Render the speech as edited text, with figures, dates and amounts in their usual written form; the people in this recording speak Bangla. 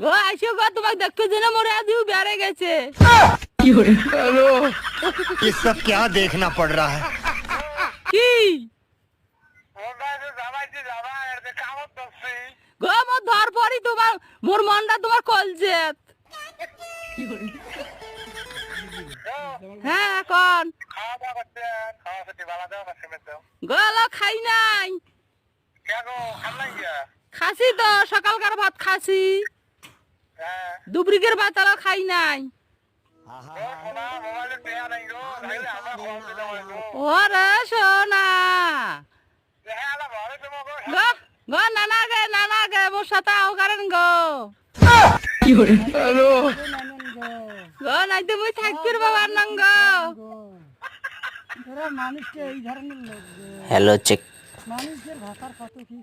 গো আইসো গো তোমাকে দেখতে জেনে মরে আদিও বেড়ে গেছে। हेलो ये सब क्या देखना पड़ रहा है। কি গো মোর ধর পরি তোমার মোর মনটা তোমার কলজেত। হ্যাঁ এখন গলা খাই নাই। খাসি তো সকালকার ভাত খাসি, দুপুরিকের ভাত আলো খাই নাই। ওরে সোনা গো গো নানা গে মোর সাথে আও কারণ গো। हेलो গো নাই তো মুই থাকবির বাবার নঙ্গ। মানুষকে এই ধরনের লোক হ্যালো চেক মানুষের ভাষার কত কি